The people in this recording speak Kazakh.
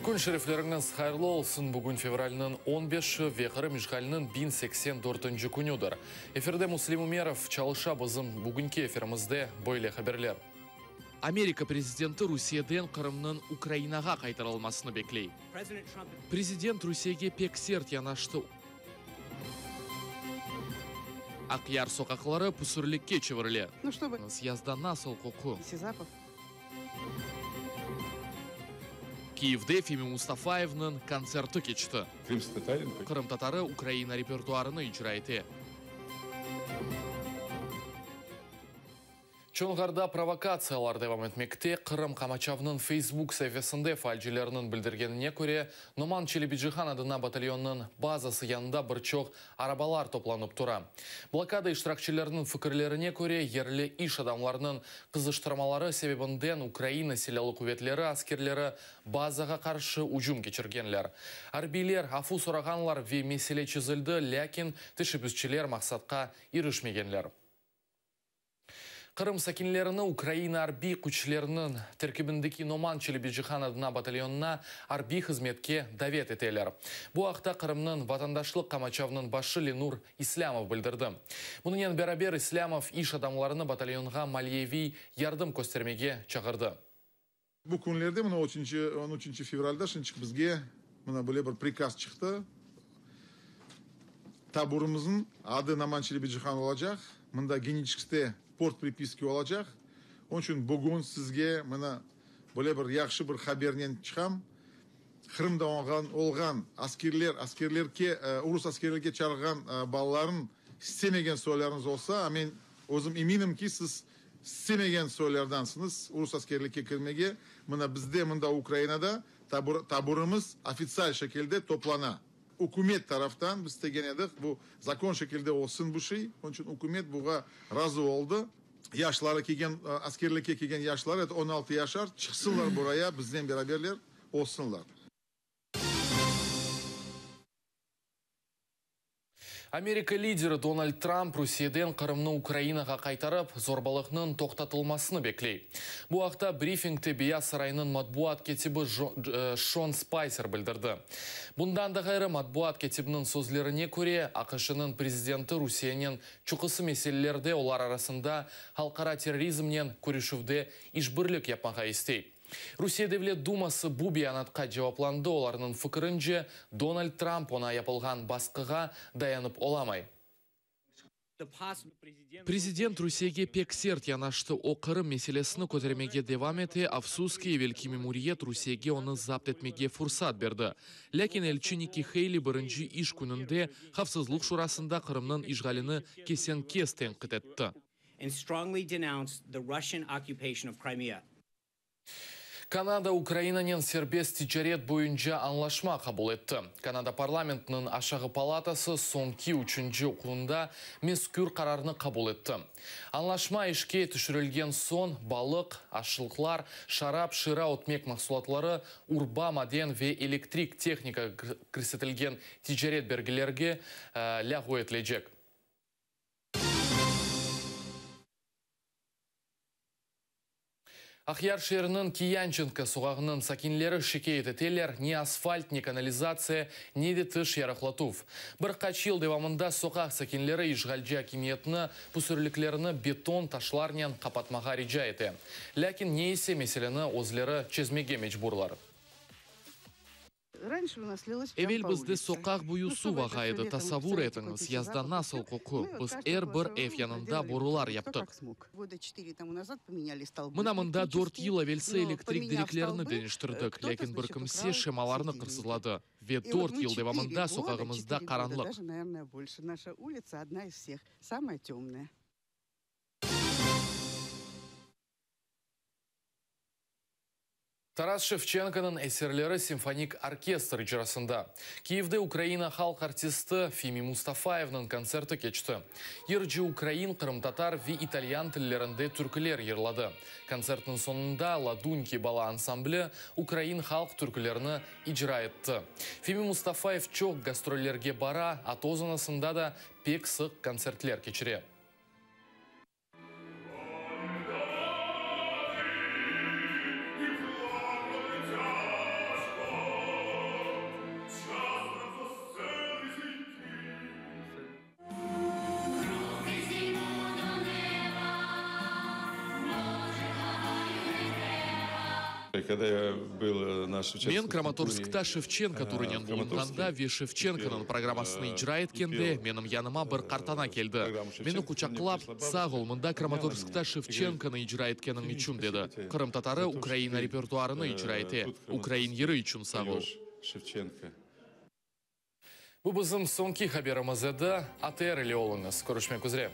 Күн шерифлеріңіз хайырлы олсын. Бүгін февральның 15-ші веқыры межғалының 1084-ші күнюдыр. Эфирде Муслим Умеров чалыша бізім бүгінке эфирімізде бойлы хаберлер. Америка президенті Русияден Қырымның Украинаға қайтарылмасыны беклей. Президент Русияге пек серт янашты. Ақяр соқақлары пүсірлікке чевірле. Съезда насыл қоқу. Киевде Фими Мустафаевның концерті кечті. Қырым татары Украина репертуарыны ижрайты. Чоңғарда провокациялар девам етмекте Қырым Қамачавның Facebook сәйфесінде фальжилерінің білдіргеніне көре Номан Челебиджихан адына батальонның базасы янында бірчоқ арабалар топланып тұра. Блокада иштиракчыларының фікірлеріне көре ерлі иш адамларының қызыштырмалары себебінден Украина селялы күветлері аскерлері базаға қаршы ұжым кечіргенлер. Арбилер, афу сұрағанлар ве меселе чізілді, ләкин тішіпізчілер мақсатқа ирішмегенлер. Қырым сакинлеріні Украина арби күчлерінің тіркібіндегі Номан Челебиджихан адына батальонына арби қызметке давет етелер. Бұл ақта Қырымның ватандашлық Қамачавның башы Ленур Ислямов білдірді. Бұнымен бәрабер Ислямов иш адамларыны батальонға малиеви ярдым көстермеге чағырды. Бұл күнлерде 13 февральда шынчық бізге бір приказ шықты. Табурымыздың ады Номан Челебиджихан олacak. Мұнда генетикісте порт приписки olacak. Onun için bugün sizge bir yaxşı bir haberden çıkam. Kırım'da olgan askerlerke, Rus askerlerke çağırgan balların istemegen soylarınız olsa, men özüm eminim ki siz istemegen soylardansınız. Rus askerlerke kirmege. Bizde Ukrayna'da taburumuz ofisyal şekilde toplana. Hükümet taraftan biz tegenedik. Bu zakon şekilde olsun bu şey. Onun için hükümet buğa razı oldu. Yaşları kegen, askerlikке kegen yaşlar, 16 yaşar çıksınlar buraya, bizden beraberler olsunlar. Америка лидері Дональд Трамп Русияден Қырымны Украинаға қайтарып, зорбалықның тоқтатылмасыны беклей. Бұл ақта брифингте Бия сарайының матбуат кетібі Шон Спайсер білдірді. Бұндан да ғайры матбуат кетібінің сөзлеріне көре, ақышының президенті Русиянен чуқысы меселелерде олар арасында халқара терроризмнен көрешівде ішбірлік япмаға істей. Русия Девлет Думасы бұл биянатқа жауапланды, оларының фікірінже Дональд Трамп она япылған басқыға даянып оламай. Президент Русияге пек серт янашты о Қырым меселесіні көтермеге девам еті, Афсузский великий мемуриет Русияге оны запт етмеге фурсат берді. Ләкин әлчі Ники Хейли бірінші иш күнінде Қавсызлық шурасында Қырымның ишғаліні кесен кестен қытетті. Канада Украинанен сербест тижарет бойынша анлашма қабыл етті. Канада парламентінің ашағы палатасы сонки үшінші оқуында мескүр қарарыны қабыл етті. Анлашма ішке түшірілген сон, балық, ашылықлар, шарап, шыра отмек мақсулатлары, урба, маден ве электрик техника кірсетілген тижарет бергілерге ләғу етлейджек. Ақяр шерінің Киянченко соғағының сакинлері шекейті телер, не асфальт, не канализация, не де тыш ярақлатув. Бір қачил девамында соқақ сакинлері ишғалджа кемиетіні, пүсірліклеріні бетон ташларнен қапатмаға риджа еті. Ләкин не есе меселені өзлері чезмеге мечбурлар. Эвел бізді соқақ бұйы су вағайды тасавур етіңіз, язда насыл қоқу. Біз бір эф янында борулар яптық. Мұнамында 4 ел әвелсі электрик директлеріні денештірдік, ләкін бір кімсе шемаларыны қырсызлады. Ве 4 ел девамында соқағымызда қаранлық. Тарас Шевченконың әсерлері симфоник оркестр ижрасында. Киевде Украина халық артисті Фими Мустафаевның концерті кечті. Ерджі Украин, Қырым-татар ве итальян тіллерінде түркілер ерлады. Концерттің сонында Ладуньки бала ансамблі Украин халық түркілеріні ижра етті. Фими Мустафаев чоқ гастролерге бара, атозанасында да пек сық концертлер кечіре. Когда я был на Шевченко. Мен Краматорскта Шевченко туринен болынғанда Ве Шевченконың программасын ижра еткенде менің яныма бір қартана келді. Мені құчақлап, сағыл, мұнда Краматорскта Шевченконы ижра еткенің үшін деді. Қырым татары Украина репертуарыны ижра ете, Украин ері үшін сағыл. Шевченко. Бұл біздің соңки хаберіміз еді. АТР елі олыңыз. Көрішмек үзірем.